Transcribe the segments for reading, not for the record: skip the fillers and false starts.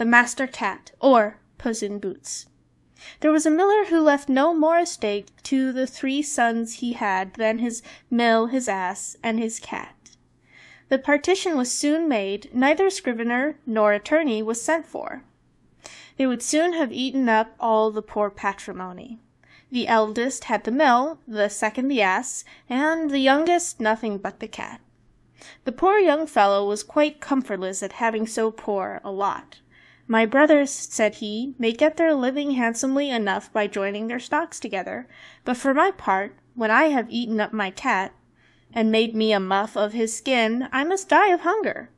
the Master Cat, or Puss in Boots. There was a miller who left no more estate to the 3 sons he had than his mill, his ass, and his cat. The partition was soon made, neither scrivener nor attorney was sent for. They would soon have eaten up all the poor patrimony. The eldest had the mill, the second the ass, and the youngest nothing but the cat. The poor young fellow was quite comfortless at having so poor a lot. "My brothers," said he, "may get their living handsomely enough by joining their stocks together, but for my part, when I have eaten up my cat, and made me a muff of his skin, I must die of hunger."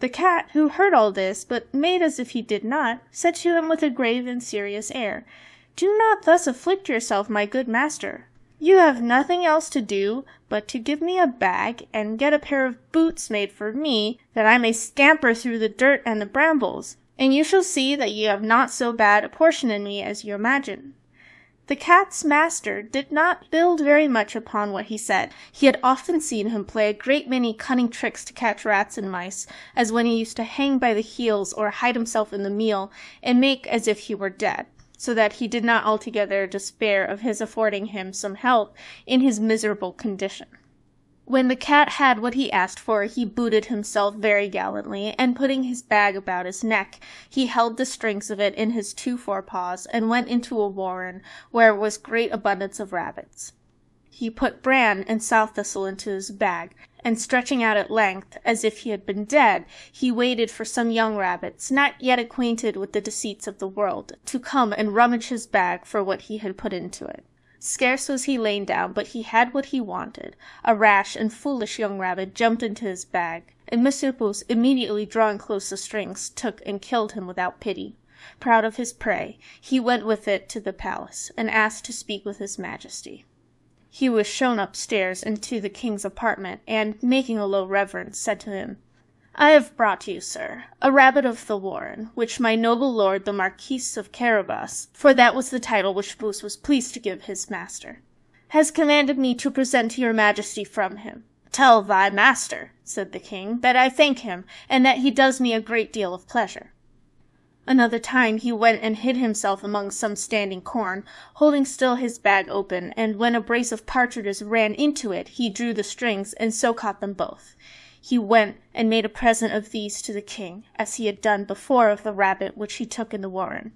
The cat, who heard all this, but made as if he did not, said to him with a grave and serious air, "Do not thus afflict yourself, my good master. You have nothing else to do but to give me a bag and get a pair of boots made for me, that I may scamper through the dirt and the brambles, and you shall see that you have not so bad a portion in me as you imagine." The cat's master did not build very much upon what he said. He had often seen him play a great many cunning tricks to catch rats and mice, as when he used to hang by the heels or hide himself in the meal and make as if he were dead, so that he did not altogether despair of his affording him some help in his miserable condition. When the cat had what he asked for, he booted himself very gallantly, and putting his bag about his neck, he held the strings of it in his 2 forepaws, and went into a warren, where was great abundance of rabbits. He put bran and sow thistle into his bag, and stretching out at length, as if he had been dead, he waited for some young rabbits, not yet acquainted with the deceits of the world, to come and rummage his bag for what he had put into it. Scarce was he lain down, but he had what he wanted. A rash and foolish young rabbit jumped into his bag, and Monsieur Puss, immediately drawing close the strings, took and killed him without pity. Proud of his prey, he went with it to the palace, and asked to speak with his majesty. He was shown upstairs into the king's apartment, and, making a low reverence, said to him, "I have brought you, sir, a rabbit of the warren, which my noble lord the Marquis of Carabas, for that was the title which Puss was pleased to give his master, has commanded me to present to your majesty from him." "Tell thy master," said the king, "that I thank him, and that he does me a great deal of pleasure." Another time he went and hid himself among some standing corn, holding still his bag open, and when a brace of partridges ran into it, he drew the strings, and so caught them both. He went and made a present of these to the king, as he had done before of the rabbit which he took in the warren.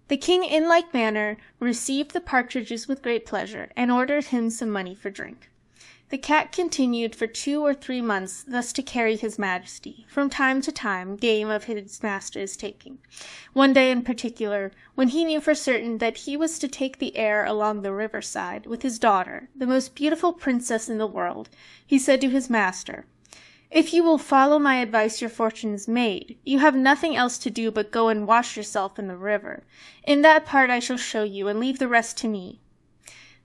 The king in like manner received the partridges with great pleasure, and ordered him some money for drink. The cat continued for 2 or 3 months thus to carry his majesty, from time to time, game of his master's taking. One day in particular, when he knew for certain that he was to take the air along the riverside with his daughter, the most beautiful princess in the world, he said to his master, "If you will follow my advice, your fortune is made. You have nothing else to do but go and wash yourself in the river. In that part I shall show you, and leave the rest to me."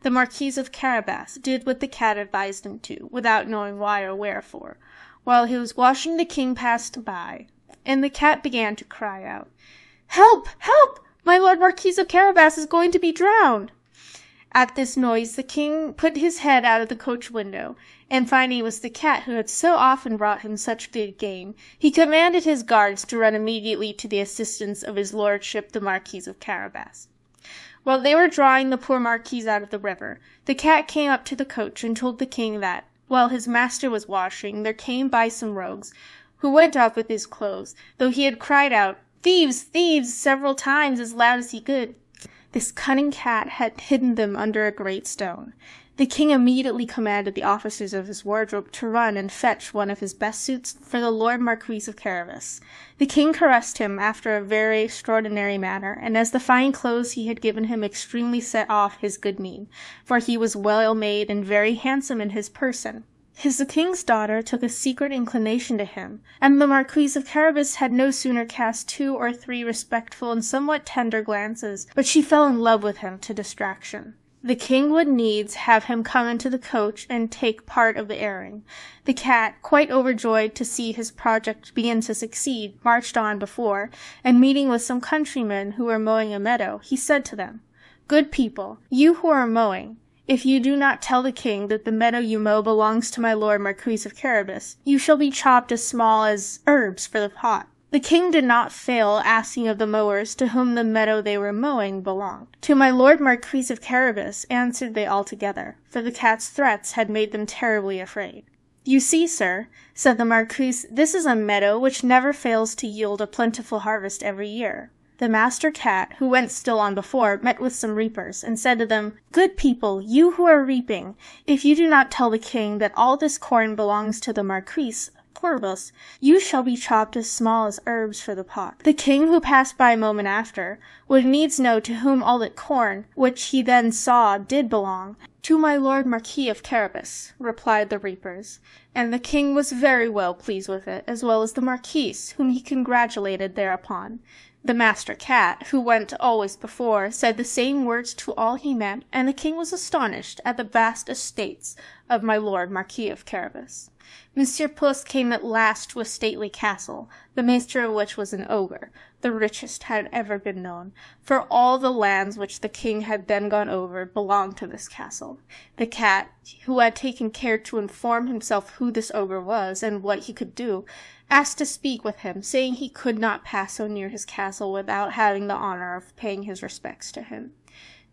The Marquis of Carabas did what the cat advised him to, without knowing why or wherefore. While he was washing, the king passed by, and the cat began to cry out, "Help! Help! My lord Marquis of Carabas is going to be drowned!" At this noise the king put his head out of the coach window, and finding it was the cat who had so often brought him such good gain, he commanded his guards to run immediately to the assistance of his lordship the Marquis of Carabas. While they were drawing the poor Marquis out of the river, the cat came up to the coach and told the king that, while his master was washing, there came by some rogues, who went off with his clothes, though he had cried out, "Thieves! Thieves!" several times as loud as he could. This cunning cat had hidden them under a great stone. The king immediately commanded the officers of his wardrobe to run and fetch one of his best suits for the lord Marquis of Carabas. The king caressed him after a very extraordinary manner, and as the fine clothes he had given him extremely set off his good mien, for he was well made and very handsome in his person. The king's daughter took a secret inclination to him, and the Marquis of Carabas had no sooner cast 2 or 3 respectful and somewhat tender glances, but she fell in love with him to distraction. The king would needs have him come into the coach and take part of the airing. The cat, quite overjoyed to see his project begin to succeed, marched on before, and meeting with some countrymen who were mowing a meadow, he said to them, "Good people, you who are mowing, if you do not tell the king that the meadow you mow belongs to my lord Marquis of Carabas, you shall be chopped as small as herbs for the pot." The king did not fail asking of the mowers to whom the meadow they were mowing belonged. To my lord Marquis of Carabas, answered they all together, for the cat's threats had made them terribly afraid. You see, sir, said the Marquis, this is a meadow which never fails to yield a plentiful harvest every year. The master cat, who went still on before, met with some reapers, and said to them, Good people, you who are reaping, if you do not tell the king that all this corn belongs to the Marquis Corvus, you shall be chopped as small as herbs for the pot. The king, who passed by a moment after, would needs know to whom all that corn, which he then saw, did belong. To my lord Marquis of Carabas, replied the reapers, and the king was very well pleased with it, as well as the Marquis, whom he congratulated thereupon. The master cat, who went always before, said the same words to all he met, and the king was astonished at the vast estates of my lord Marquis of Carabas. Monsieur Puss came at last to a stately castle, the master of which was an ogre, the richest had ever been known, for all the lands which the king had then gone over belonged to this castle. The cat, who had taken care to inform himself who this ogre was and what he could do, asked to speak with him, saying he could not pass so near his castle without having the honor of paying his respects to him.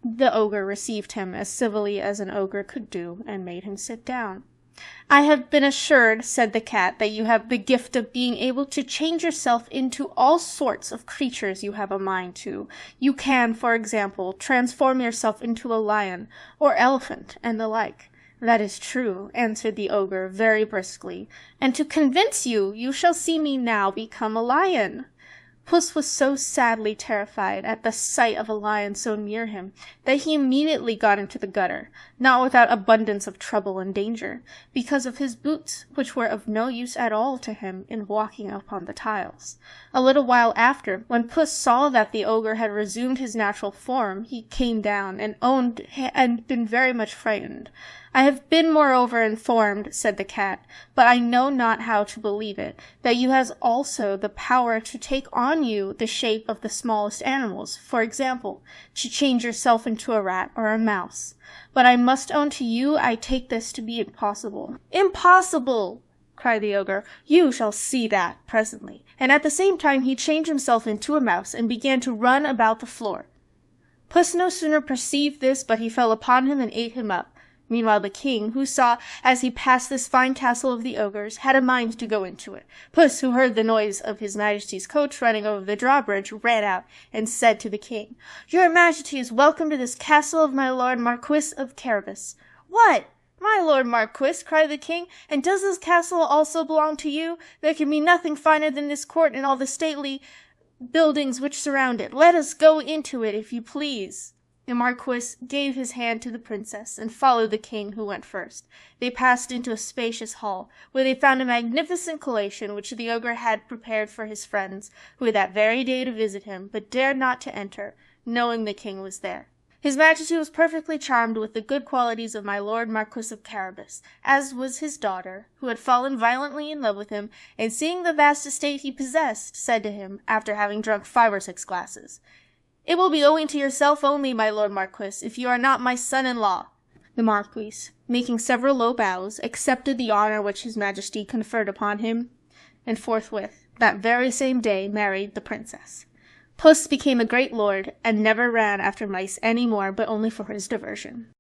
The ogre received him as civilly as an ogre could do, and made him sit down. I have been assured, said the cat, that you have the gift of being able to change yourself into all sorts of creatures you have a mind to. You can, for example, transform yourself into a lion, or elephant, and the like. That is true, answered the ogre very briskly, and to convince you, you shall see me now become a lion. Puss was so sadly terrified at the sight of a lion so near him that he immediately got into the gutter, not without abundance of trouble and danger, because of his boots, which were of no use at all to him in walking upon the tiles. A little while after, when Puss saw that the ogre had resumed his natural form, he came down and owned he had been very much frightened. I have been moreover informed, said the cat, but I know not how to believe it, that you have also the power to take on you the shape of the smallest animals, for example, to change yourself into a rat or a mouse. But I must own to you I take this to be impossible. Impossible! Cried the ogre. You shall see that presently. And at the same time he changed himself into a mouse, and began to run about the floor. Puss no sooner perceived this, but he fell upon him and ate him up. Meanwhile the king, who saw, as he passed this fine castle of the ogres, had a mind to go into it. Puss, who heard the noise of his majesty's coach running over the drawbridge, ran out, and said to the king, Your majesty is welcome to this castle of my lord Marquis of Carabas. What? My lord Marquis, cried the king, and does this castle also belong to you? There can be nothing finer than this court and all the stately buildings which surround it. Let us go into it, if you please. The Marquis gave his hand to the princess, and followed the king, who went first. They passed into a spacious hall, where they found a magnificent collation which the ogre had prepared for his friends, who had that very day to visit him, but dared not to enter, knowing the king was there. His majesty was perfectly charmed with the good qualities of my lord Marquis of Carabas, as was his daughter, who had fallen violently in love with him, and seeing the vast estate he possessed, said to him, after having drunk 5 or 6 glasses, It will be owing to yourself only, my lord Marquis, if you are not my son-in-law. The Marquis, making several low bows, accepted the honour which his majesty conferred upon him, and forthwith, that very same day, married the princess. Puss became a great lord, and never ran after mice any more, but only for his diversion.